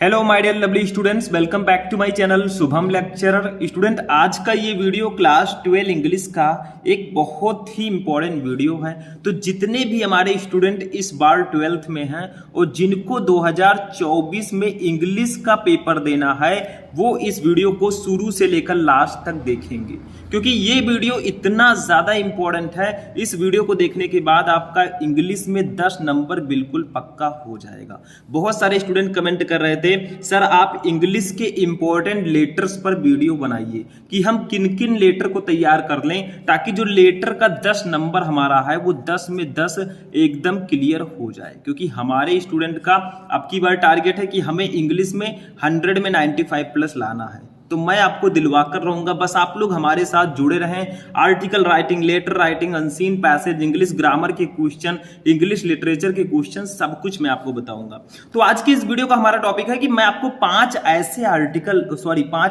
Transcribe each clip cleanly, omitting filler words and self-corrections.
Hello my dear lovely students, welcome back to my channel Shubham lecturer. Student, आज का ये video class 12 English का एक बहुत ही इंपॉर्टेंट वीडियो है। तो जितने भी हमारे स्टूडेंट इस बार 12th में हैं और जिनको 2024 में इंग्लिश का पेपर देना है वो इस वीडियो को शुरू से लेकर लास्ट तक देखेंगे, क्योंकि ये वीडियो इतना ज़्यादा इंपॉर्टेंट है। इस वीडियो को देखने के बाद आपका इंग्लिश में 10 नंबर बिल्कुल पक्का हो जाएगा। बहुत सारे स्टूडेंट कमेंट कर रहे थे, सर आप इंग्लिश के इंपॉर्टेंट लेटर्स पर वीडियो बनाइए कि हम किन किन लेटर को तैयार कर लें ताकि जो लेटर का 10 नंबर हमारा है वो 10 में 10 एकदम क्लियर हो जाए। क्योंकि हमारे स्टूडेंट का अब की बार टारगेट है कि हमें इंग्लिश में 100 में 95 प्लस लाना है। तो मैं आपको दिलवा कर रहूंगा, बस आप लोग हमारे साथ जुड़े रहें। Article writing, letter writing, unseen passage, English grammar के क्वेश्चन, इंग्लिश लिटरेचर के क्वेश्चन, सब कुछ मैं आपको बताऊंगा। तो आज की इस वीडियो का हमारा टॉपिक है कि मैं आपको 5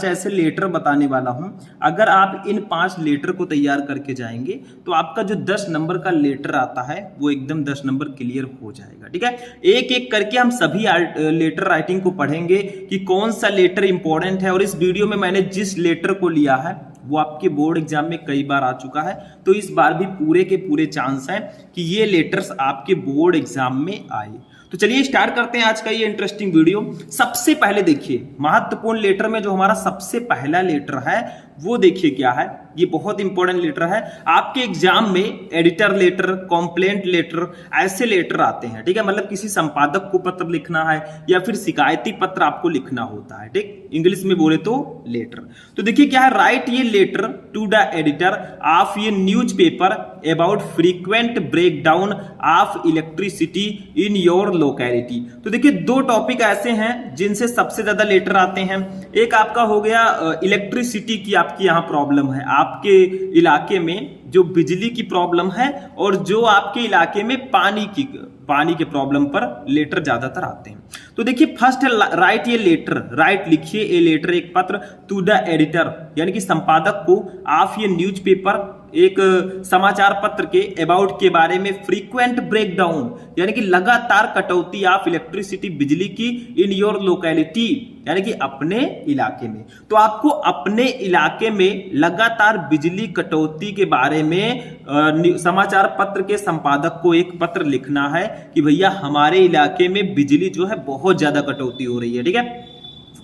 ऐसे लेटर बताने वाला हूं। अगर आप इन 5 लेटर को तैयार करके जाएंगे तो आपका जो 10 नंबर का लेटर आता है वो एकदम 10 नंबर क्लियर हो जाएगा। ठीक है, एक एक करके हम सभी लेटर राइटिंग को पढ़ेंगे कि कौन सा लेटर इंपॉर्टेंट है। और इस वीडियो में मैंने जिस लेटर को लिया है वो आपके बोर्ड एग्जाम में कई बार आ चुका है, तो इस बार भी पूरे के पूरे चांस हैं कि ये लेटर्स आपके बोर्ड एग्जाम में आए। तो चलिए स्टार्ट करते हैं आज का ये इंटरेस्टिंग वीडियो। सबसे पहले देखिए महत्वपूर्ण लेटर में जो हमारा सबसे पहला लेटर है वो देखिए क्या है। ये बहुत इंपॉर्टेंट लेटर है। आपके एग्जाम में एडिटर लेटर, कंप्लेंट लेटर, ऐसे लेटर आते हैं। ठीक है, मतलब किसी संपादक को पत्र लिखना है या फिर शिकायती पत्र आपको लिखना होता है। ठीक, इंग्लिश में बोले तो लेटर। तो देखिए क्या है, राइट ये letter to the editor of ये newspaper about frequent breakdown of electricity in your locality. तो देखिए 2 टॉपिक ऐसे हैं जिनसे सबसे ज्यादा लेटर आते हैं। एक आपका हो गया इलेक्ट्रिसिटी की, आपकी यहाँ प्रॉब्लम है, आपके इलाके में जो बिजली की प्रॉब्लम है, और जो आपके इलाके में पानी के प्रॉब्लम पर लेटर ज्यादातर आते हैं। तो देखिए फर्स्ट है राइट ये लेटर, राइट लिखिए ए लेटर, एक पत्र टू द एडिटर यानी कि संपादक को, ऑफ ये न्यूज पेपर एक समाचार पत्र के, अबाउट के बारे में, फ्रीक्वेंट ब्रेकडाउन यानी कि लगातार कटौती ऑफ इलेक्ट्रिसिटी बिजली की, इन योर लोकेलिटी यानी कि अपने इलाके में। तो आपको अपने इलाके में लगातार बिजली कटौती के बारे में समाचार पत्र के संपादक को एक पत्र लिखना है कि भैया हमारे इलाके में बिजली जो है बहुत ज्यादा कटौती हो रही है। ठीक है,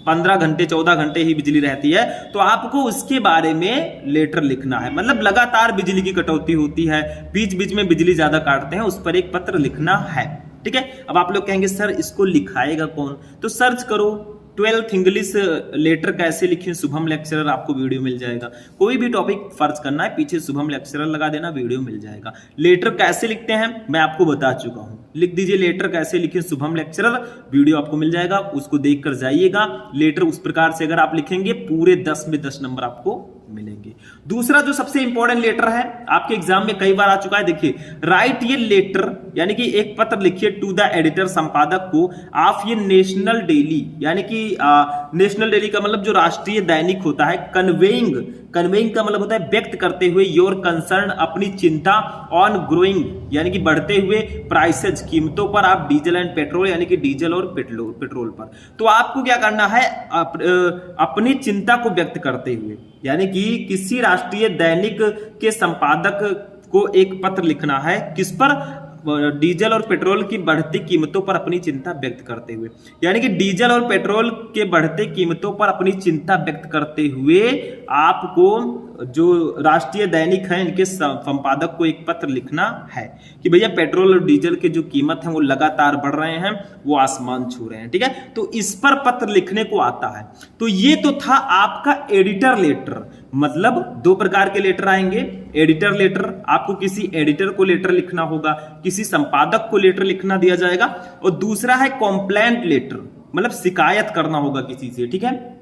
15 घंटे 14 घंटे ही बिजली रहती है, तो आपको उसके बारे में लेटर लिखना है। मतलब लगातार बिजली की कटौती होती है, बीच बीच में बिजली ज्यादा काटते हैं, उस पर एक पत्र लिखना है। ठीक है, अब आप लोग कहेंगे सर इसको लिखाएगा कौन? तो सर्च करो 12th इंग्लिश लेटर कैसे लिखें शुभम लेक्चरर, आपको वीडियो मिल जाएगा। कोई भी टॉपिक फर्ज करना है, पीछे शुभम लेक्चरर लगा देना, वीडियो मिल जाएगा। लेटर कैसे लिखते हैं मैं आपको बता चुका हूं, लिख दीजिए लेटर कैसे लिखें शुभम लेक्चरर, वीडियो आपको मिल जाएगा, उसको देखकर जाइएगा। लेटर उस प्रकार से अगर आप लिखेंगे पूरे 10 में 10 नंबर आपको मिलेंगे। दूसरा जो सबसे इंपॉर्टेंट लेटर है, आपके एग्जाम में कई बार आ चुका है, देखिए राइट ये लेटर यानी कि एक पत्र लिखिए टू द एडिटर संपादक को, ऑफ ये नेशनल डेली यानी कि नेशनल डेली का मतलब जो राष्ट्रीय दैनिक होता है, कन्वेइंग का मतलब होता है व्यक्त करते हुए, योर कंसर्न अपनी चिंता, ऑन ग्रोइंग यानी कि बढ़ते हुए, प्राइसेज कीमतों पर, आप डीजल एंड पेट्रोल यानी कि डीजल और पेट्रोल पर। तो आपको क्या करना है, अपनी चिंता को व्यक्त करते हुए यानी कि किसी राष्ट्रीय दैनिक के संपादक को एक पत्र लिखना है, किस पर? डीजल और पेट्रोल की बढ़ती कीमतों पर अपनी चिंता व्यक्त करते हुए, यानी कि डीजल और पेट्रोल के बढ़ते कीमतों पर अपनी चिंता व्यक्त करते हुए आपको जो राष्ट्रीय दैनिक है इनके संपादक को एक पत्र लिखना है कि भैया पेट्रोल और डीजल के जो कीमत है वो लगातार बढ़ रहे हैं, वो आसमान छू रहे हैं। ठीक है, तो इस पर पत्र लिखने को आता है। तो ये तो था आपका एडिटर लेटर। मतलब 2 प्रकार के लेटर आएंगे। एडिटर लेटर, आपको किसी एडिटर को लेटर लिखना होगा, किसी संपादक को लेटर लिखना दिया जाएगा। और दूसरा है कंप्लेंट लेटर, मतलब शिकायत करना होगा किसी से। ठीक है,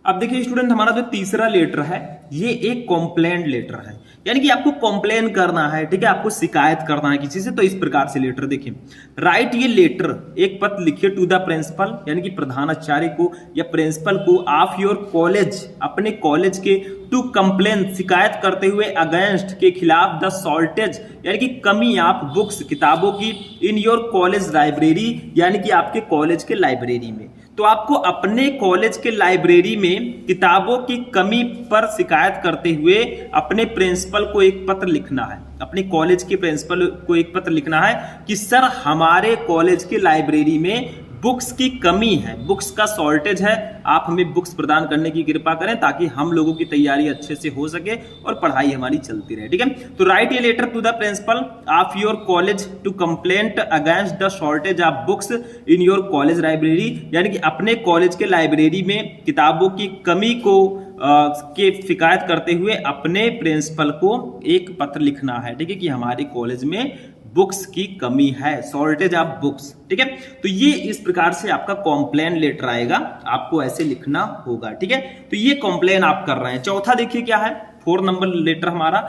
अब देखिए स्टूडेंट, हमारा जो तीसरा लेटर है ये एक कंप्लेंट लेटर है, यानी कि आपको कंप्लेन करना है। ठीक है, आपको शिकायत करना है किसी से। तो इस प्रकार से लेटर देखिए, राइट ये लेटर, एक पत्र लिखिए टू द प्रिंसिपल यानी कि प्रधानाचार्य को या प्रिंसिपल को, ऑफ योर कॉलेज अपने कॉलेज के, टू कंप्लेन शिकायत करते हुए अगेंस्ट के खिलाफ द शॉर्टेज यानी कि कमी आप बुक्स किताबों की इन योर कॉलेज लाइब्रेरी यानी कि आपके कॉलेज के लाइब्रेरी में। तो आपको अपने कॉलेज के लाइब्रेरी में किताबों की कमी पर शिकायत करते हुए अपने प्रिंसिपल को एक पत्र लिखना है, अपने कॉलेज के प्रिंसिपल को एक पत्र लिखना है कि सर हमारे कॉलेज की लाइब्रेरी में बुक्स की कमी है, बुक्स का शॉर्टेज है, आप हमें बुक्स प्रदान करने की कृपा करें ताकि हम लोगों की तैयारी अच्छे से हो सके और पढ़ाई हमारी चलती रहे। ठीक है, तो write a letter to the principal of your college to complaint against the shortage of books in your college library यानी कि अपने कॉलेज के लाइब्रेरी में किताबों की कमी को के शिकायत करते हुए अपने प्रिंसिपल को एक पत्र लिखना है। ठीक है, कि हमारे कॉलेज में बुक्स की कमी है, शॉर्टेज ऑफ बुक्स। ठीक है, तो ये इस प्रकार से आपका कॉम्प्लेन लेटर आएगा, आपको ऐसे लिखना होगा। ठीक है, तो ये कॉम्प्लेन आप कर रहे हैं। चौथा देखिए क्या है, 4 नंबर लेटर हमारा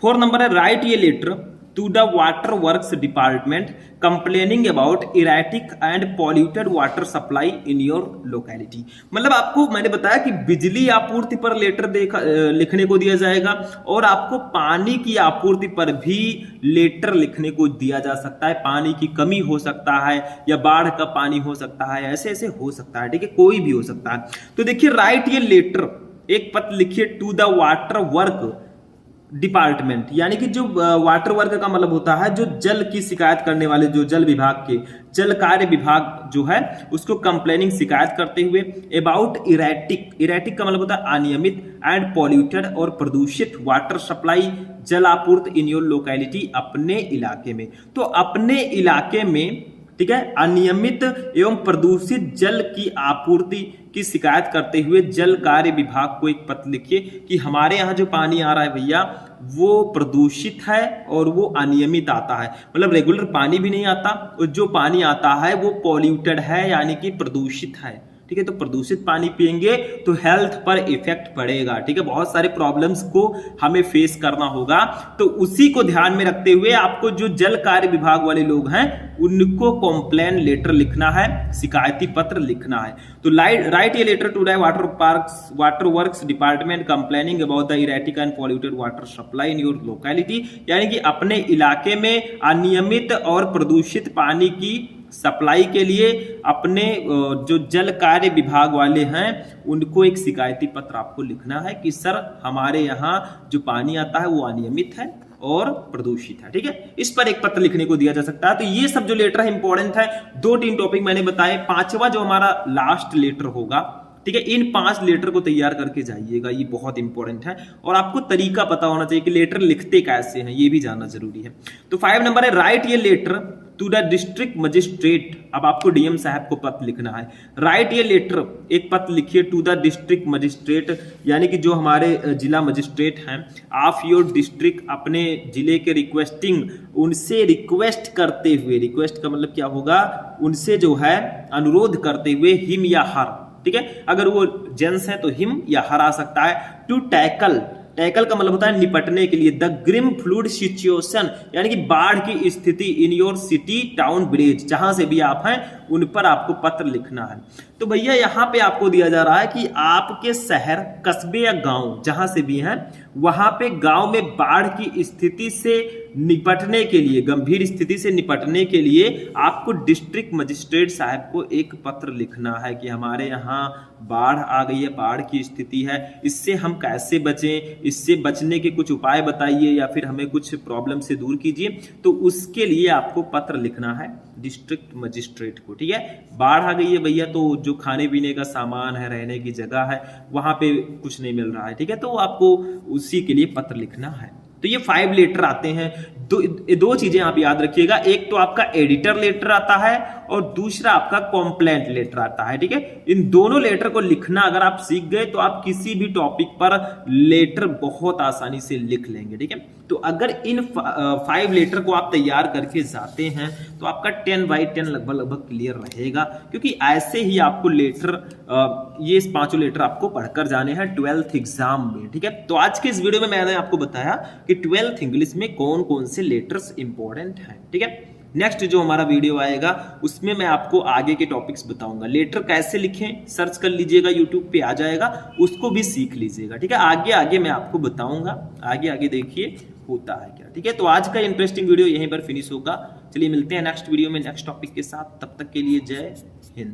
4 नंबर है राइट ये letter to the water works department complaining about erratic and polluted water supply in your locality. मतलब आपको मैंने बताया कि बिजली आपूर्ति पर लेटर लिखने को दिया जाएगा और आपको पानी की आपूर्ति पर भी लेटर लिखने को दिया जा सकता है। पानी की कमी हो सकता है या बाढ़ का पानी हो सकता है, ऐसे ऐसे हो सकता है। ठीक है, कोई भी हो सकता है। तो देखिए राइट ये लेटर, एक पत्र लिखिए to the water work department यानी कि जो वाटर वर्क का मतलब होता है जो जल की शिकायत करने वाले, जो जल विभाग के जल कार्य विभाग जो है उसको कंप्लेनिंग शिकायत करते हुए अबाउट इरेटिक का मतलब होता है अनियमित एंड पॉल्यूटेड और प्रदूषित वाटर सप्लाई जल आपूर्ति इन योर लोकेलिटी अपने इलाके में। तो अपने इलाके में ठीक है अनियमित एवं प्रदूषित जल की आपूर्ति की शिकायत करते हुए जल कार्य विभाग को एक पत्र लिखिए कि हमारे यहाँ जो पानी आ रहा है भैया वो प्रदूषित है और वो अनियमित आता है, मतलब रेगुलर पानी भी नहीं आता और जो पानी आता है वो पॉल्यूटेड है यानी कि प्रदूषित है। ठीक है, तो प्रदूषित पानी पिएंगे तो हेल्थ पर इफेक्ट पड़ेगा। ठीक है, बहुत सारे प्रॉब्लम्स को हमें फेस करना होगा। तो उसी को ध्यान में रखते हुए आपको जो जल कार्य विभाग वाले लोग हैं उनको कॉम्प्लेन लेटर लिखना है, शिकायती पत्र लिखना है। तो write a letter to the water works department complaining about the erratic and polluted water supply in your locality यानी कि अपने इलाके में अनियमित और प्रदूषित पानी की सप्लाई के लिए अपने जो जल कार्य विभाग वाले हैं उनको एक शिकायती पत्र आपको लिखना है कि सर हमारे यहाँ जो पानी आता है वो अनियमित है और प्रदूषित है। ठीक है, इस पर एक पत्र लिखने को दिया जा सकता है। तो ये सब जो लेटर है इंपॉर्टेंट है, 2-3 टॉपिक मैंने बताए। 5वां जो हमारा लास्ट लेटर होगा, ठीक है, इन 5 लेटर को तैयार करके जाइएगा, ये बहुत इंपॉर्टेंट है और आपको तरीका पता होना चाहिए कि लेटर लिखते कैसे हैं, ये भी जानना जरूरी है। तो 5 नंबर है राइट ये letter to the district magistrate. अब आपको डीएम साहब को पत्र लिखना है। राइट ये लेटर, एक पत्र लिखिए टू द डिस्ट्रिक्ट मजिस्ट्रेट यानी कि जो हमारे जिला मजिस्ट्रेट हैं ऑफ योर डिस्ट्रिक्ट, अपने जिले के रिक्वेस्टिंग, उनसे रिक्वेस्ट करते हुए, रिक्वेस्ट का मतलब क्या होगा, उनसे जो है अनुरोध करते हुए हिम या हर। ठीक है, अगर वो जेंट्स है तो हिम या हर आ सकता है। टू टैकल का मतलब होता है निपटने के लिए। द ग्रिम फ्लूड सिचुएशन यानी कि बाढ़ की स्थिति in your city town village, जहां से भी आप हैं उन पर आपको पत्र लिखना है। तो भैया यहाँ पे आपको दिया जा रहा है कि आपके शहर, कस्बे या गांव जहां से भी हैं वहां पे गांव में बाढ़ की स्थिति से निपटने के लिए, गंभीर स्थिति से निपटने के लिए आपको डिस्ट्रिक्ट मजिस्ट्रेट साहब को एक पत्र लिखना है कि हमारे यहाँ बाढ़ आ गई है, बाढ़ की स्थिति है, इससे हम कैसे बचें, इससे बचने के कुछ उपाय बताइए या फिर हमें कुछ प्रॉब्लम से दूर कीजिए। तो उसके लिए आपको पत्र लिखना है डिस्ट्रिक्ट मजिस्ट्रेट को। ठीक है, बाढ़ आ गई है भैया, तो जो खाने पीने का सामान है, रहने की जगह है, वहां पे कुछ नहीं मिल रहा है। ठीक है, तो आपको उसी के लिए पत्र लिखना है। तो ये 5 लेटर आते हैं। दो चीजें आप याद रखिएगा, एक तो आपका एडिटर लेटर आता है और दूसरा आपका कॉम्प्लेंट लेटर आता है। ठीक है, इन दोनों लेटर को लिखना अगर आप सीख गए तो आप किसी भी टॉपिक पर लेटर बहुत आसानी से लिख लेंगे। ठीक है, तो अगर इन 5 लेटर को आप तैयार करके जाते हैं तो आपका 10/10 लगभग क्लियर रहेगा, क्योंकि ऐसे ही आपको लेटर, ये 5 लेटर आपको पढ़कर जाने हैं 12th एग्जाम में। ठीक है, तो आज के इस वीडियो में मैंने आपको बताया कि 12th इंग्लिश में कौन कौन से लेटर्स इंपॉर्टेंट हैं। ठीक है, नेक्स्ट जो हमारा वीडियो आएगा उसमें मैं आपको आगे के टॉपिक्स बताऊंगा। लेटर कैसे लिखें सर्च कर लीजिएगा, यूट्यूब पे आ जाएगा, उसको भी सीख लीजिएगा। ठीक है, आगे आगे मैं आपको बताऊंगा, आगे आगे देखिए होता है क्या। ठीक है, तो आज का इंटरेस्टिंग वीडियो यहीं पर फिनिश होगा। चलिए मिलते हैं नेक्स्ट वीडियो में नेक्स्ट टॉपिक के साथ, तब तक के लिए जय हिंद।